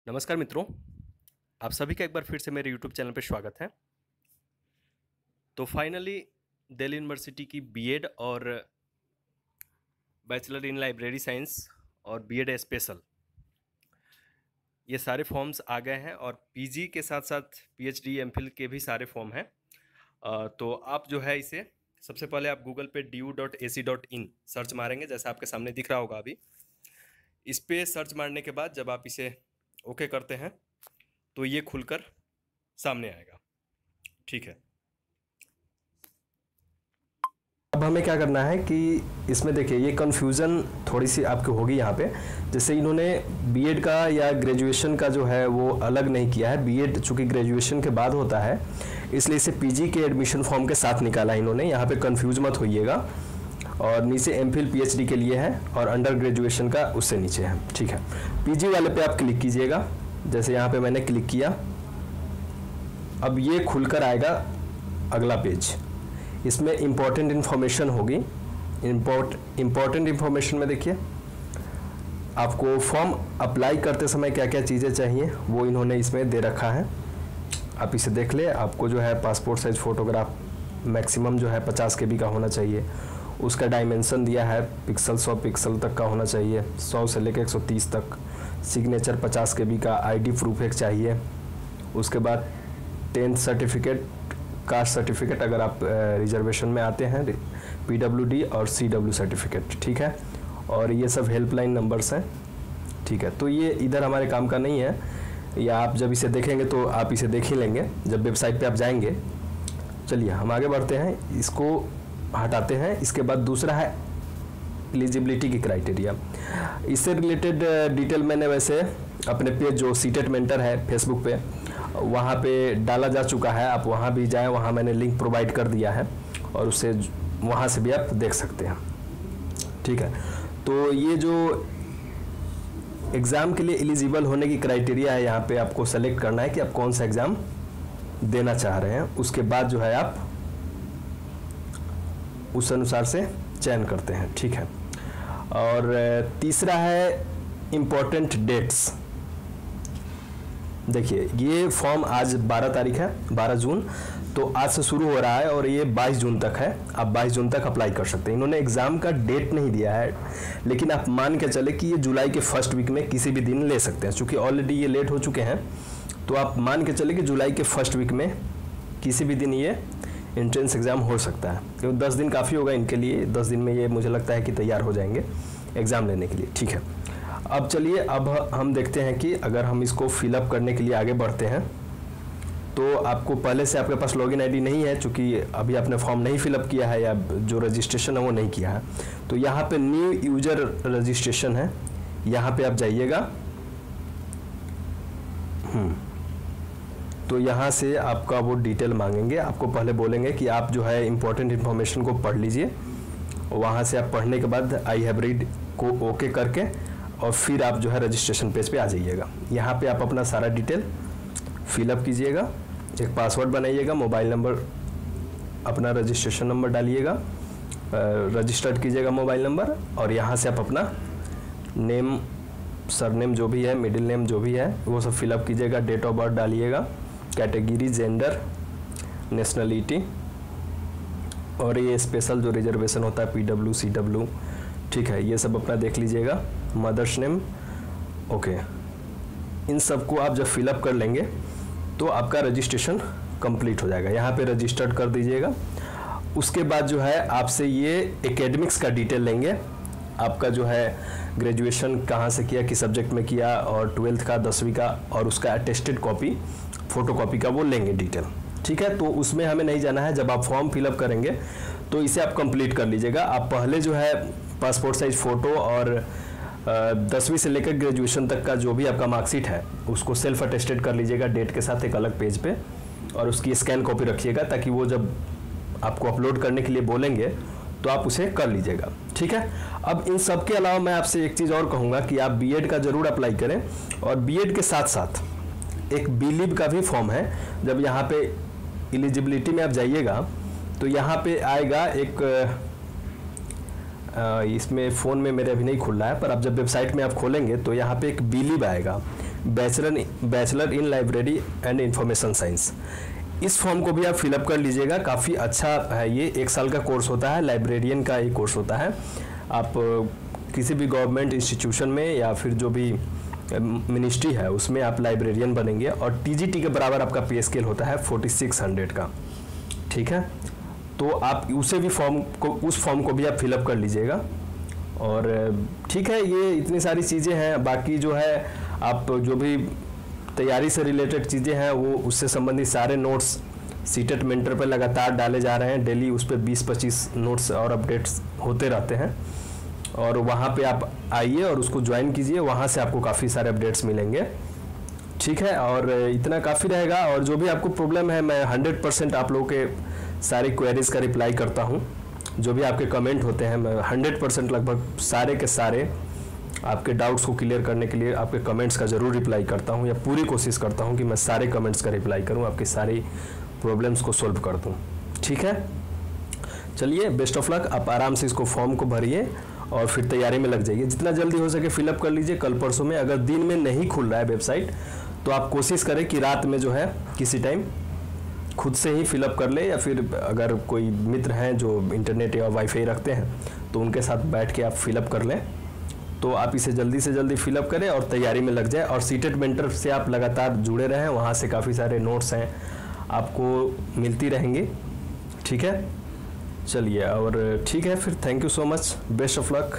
नमस्कार मित्रों, आप सभी का एक बार फिर से मेरे YouTube चैनल पर स्वागत है। तो फाइनली दिल्ली यूनिवर्सिटी की बीएड और बैचलर इन लाइब्रेरी साइंस और बीएड स्पेशल ये सारे फॉर्म्स आ गए हैं और पीजी के साथ साथ पीएचडी एमफिल के भी सारे फॉर्म हैं। तो आप जो है इसे सबसे पहले आप गूगल पे du.ac.in सर्च मारेंगे, जैसा आपके सामने दिख रहा होगा। अभी इस पे सर्च मारने के बाद जब आप इसे ओके करते हैं तो ये खुलकर सामने आएगा। ठीक है, अब हमें क्या करना है कि इसमें देखिए ये कन्फ्यूज़न थोड़ी सी आपकी होगी यहाँ पे। जैसे इन्होंने बीएड का या ग्रेजुएशन का जो है वो अलग नहीं किया है। बीएड चूँकि ग्रेजुएशन के बाद होता है इसलिए इसे पीजी के एडमिशन फॉर्म के साथ निकाला है इन्होंने। यहाँ पे कन्फ्यूज मत होइएगा। और नीचे एमफिल पीएचडी के लिए है और अंडर ग्रेजुएशन का उससे नीचे है। ठीक है, पीजी वाले पे आप क्लिक कीजिएगा। जैसे यहाँ पे मैंने क्लिक किया, अब ये खुलकर आएगा अगला पेज। इसमें इम्पॉर्टेंट इन्फॉर्मेशन होगी। इम्पॉर्टेंट इन्फॉर्मेशन में देखिए आपको फॉर्म अप्लाई करते समय क्या क्या चीज़ें चाहिए वो इन्होंने इसमें दे रखा है। आप इसे देख ले। आपको जो है पासपोर्ट साइज फ़ोटोग्राफ मैक्सिमम जो है 50 KB का होना चाहिए। उसका डायमेंशन दिया है पिक्सल 100 पिक्सल तक का होना चाहिए, 100 से लेकर 130 तक। सिग्नेचर 50 KB का, आईडी प्रूफ एक चाहिए। उसके बाद 10th सर्टिफिकेट, कास्ट सर्टिफिकेट अगर आप रिजर्वेशन में आते हैं, PWD और CW सर्टिफिकेट। ठीक है, और ये सब हेल्पलाइन नंबर्स हैं। ठीक है, तो ये इधर हमारे काम का नहीं है, या आप जब इसे देखेंगे तो आप इसे देख ही लेंगे जब वेबसाइट पे आप जाएंगे। चलिए हम आगे बढ़ते हैं, इसको हटाते हैं। इसके बाद दूसरा है एलिजिबिलिटी की क्राइटेरिया। इससे रिलेटेड डिटेल मैंने वैसे अपने पेज जो सीटेट मेंटर है फेसबुक पे वहाँ पे डाला जा चुका है। आप वहाँ भी जाएं, वहाँ मैंने लिंक प्रोवाइड कर दिया है और उससे वहाँ से भी आप देख सकते हैं। ठीक है, तो ये जो एग्ज़ाम के लिए एलिजिबल होने की क्राइटेरिया है, यहाँ पे आपको सेलेक्ट करना है कि आप कौन सा एग्ज़ाम देना चाह रहे हैं। उसके बाद जो है आप उस अनुसार से चयन करते हैं। ठीक है, और तीसरा है इम्पोर्टेंट डेट्स। देखिए ये फॉर्म आज 12 तारीख है, 12 जून, तो आज से शुरू हो रहा है और ये 22 जून तक है। आप 22 जून तक अप्लाई कर सकते हैं। इन्होंने एग्ज़ाम का डेट नहीं दिया है, लेकिन आप मान के चले कि ये जुलाई के फर्स्ट वीक में किसी भी दिन ले सकते हैं। चूँकि ऑलरेडी ये लेट हो चुके हैं, तो आप मान के चले कि जुलाई के फर्स्ट वीक में किसी भी दिन ये एंट्रेंस एग्ज़ाम हो सकता है। क्योंकि 10 दिन काफ़ी होगा इनके लिए। 10 दिन में ये मुझे लगता है कि तैयार हो जाएंगे एग्ज़ाम लेने के लिए। ठीक है, अब चलिए अब हम देखते हैं कि अगर हम इसको फिलअप करने के लिए आगे बढ़ते हैं तो आपको पहले से आपके पास लॉगिन आईडी नहीं है, चूँकि अभी आपने फॉर्म नहीं फिलअप किया है या जो रजिस्ट्रेशन है वो नहीं किया है, तो यहाँ पे न्यू यूजर रजिस्ट्रेशन है, यहाँ पे आप जाइएगा। तो यहाँ से आपका वो डिटेल मांगेंगे। आपको पहले बोलेंगे कि आप जो है इम्पोर्टेंट इन्फॉर्मेशन को पढ़ लीजिए। वहाँ से आप पढ़ने के बाद आई हैव रीड को ओके करके और फिर आप जो है रजिस्ट्रेशन पेज पे आ जाइएगा। यहाँ पे आप अपना सारा डिटेल फिलअप कीजिएगा, एक पासवर्ड बनाइएगा, मोबाइल नंबर, अपना रजिस्ट्रेशन नंबर डालिएगा, रजिस्टर्ड कीजिएगा मोबाइल नंबर, और यहाँ से आप अपना नेम, सरनेम जो भी है, मिडिल नेम जो भी है वो सब फिलअप कीजिएगा। डेट ऑफ बर्थ डालिएगा, कैटेगरी, जेंडर, नेशनलिटी, और ये स्पेशल जो रिजर्वेशन होता है PW CW। ठीक है, ये सब अपना देख लीजिएगा। Mother's name, okay. इन सब को आप जब फिलअप कर लेंगे तो आपका रजिस्ट्रेशन कंप्लीट हो जाएगा। यहाँ पे रजिस्टर्ड कर दीजिएगा। उसके बाद जो है आपसे ये एकेडमिक्स का डिटेल लेंगे। आपका जो है ग्रेजुएशन कहाँ से किया, किस सब्जेक्ट में किया, और 12th का, 10वीं का, और उसका अटेस्टेड कॉपी, फोटो कॉपी का वो लेंगे डिटेल। ठीक है, तो उसमें हमें नहीं जाना है। जब आप फॉर्म फिलअप करेंगे तो इसे आप कंप्लीट कर लीजिएगा। आप पहले जो है पासपोर्ट साइज फ़ोटो और 10वीं से लेकर ग्रेजुएशन तक का जो भी आपका मार्कशीट है उसको सेल्फ अटेस्टेड कर लीजिएगा डेट के साथ एक अलग पेज पे, और उसकी स्कैन कॉपी रखिएगा ताकि वो जब आपको अपलोड करने के लिए बोलेंगे तो आप उसे कर लीजिएगा। ठीक है, अब इन सब के अलावा मैं आपसे एक चीज़ और कहूँगा कि आप बीएड का ज़रूर अप्लाई करें, और बीएड के साथ साथ एक बीलिब का भी फॉर्म है। जब यहाँ पे एलिजिबिलिटी में आप जाइएगा तो यहाँ पे आएगा एक, इसमें फ़ोन में मेरे अभी नहीं खुल रहा है, पर आप जब वेबसाइट में आप खोलेंगे तो यहाँ पे एक बीलिब आएगा। Bachelor in library and information science. इस फॉर्म को भी आप फिलअप कर लीजिएगा, काफ़ी अच्छा है ये, 1 साल का कोर्स होता है, लाइब्रेरियन का ये कोर्स होता है। आप किसी भी गवर्नमेंट इंस्टीट्यूशन में या फिर जो भी मिनिस्ट्री है उसमें आप लाइब्रेरियन बनेंगे, और टीजीटी के बराबर आपका पे स्केल होता है 4600 का, ठीक है। तो आप उस फॉर्म को भी आप फिलअप कर लीजिएगा। और ठीक है, ये इतनी सारी चीज़ें हैं। बाकी जो है आप जो भी तैयारी से रिलेटेड चीज़ें हैं वो उससे संबंधित सारे नोट्स सीटेट मेंटर पर लगातार डाले जा रहे हैं। डेली उस पर 20-25 नोट्स और अपडेट्स होते रहते हैं, और वहाँ पे आप आइए और उसको ज्वाइन कीजिए, वहाँ से आपको काफ़ी सारे अपडेट्स मिलेंगे, ठीक है। और इतना काफ़ी रहेगा। और जो भी आपको प्रॉब्लम है, मैं 100% आप लोगों के सारी क्वेरीज का रिप्लाई करता हूँ। जो भी आपके कमेंट होते हैं, मैं 100% लगभग सारे के सारे आपके डाउट्स को क्लियर करने के लिए आपके कमेंट्स का ज़रूर रिप्लाई करता हूँ, या पूरी कोशिश करता हूँ कि मैं सारे कमेंट्स का रिप्लाई करूँ, आपकी सारी प्रॉब्लम्स को सॉल्व कर दूँ, ठीक है। चलिए, बेस्ट ऑफ लक। आप आराम से इसको फॉर्म को भरिए और फिर तैयारी में लग जाइए। जितना जल्दी हो सके फिलअप कर लीजिए कल परसों में। अगर दिन में नहीं खुल रहा है वेबसाइट तो आप कोशिश करें कि रात में जो है किसी टाइम खुद से ही फिलअप कर ले, या फिर अगर कोई मित्र हैं जो इंटरनेट या वाईफाई रखते हैं तो उनके साथ बैठ के आप फिलअप कर लें। तो आप इसे जल्दी से जल्दी फिलअप करें और तैयारी में लग जाए। और सीटेट मेंटर से आप लगातार जुड़े रहें, वहाँ से काफ़ी सारे नोट्स हैं आपको मिलती रहेंगी, ठीक है। चलिए, और ठीक है फिर, thank you so much, best of luck.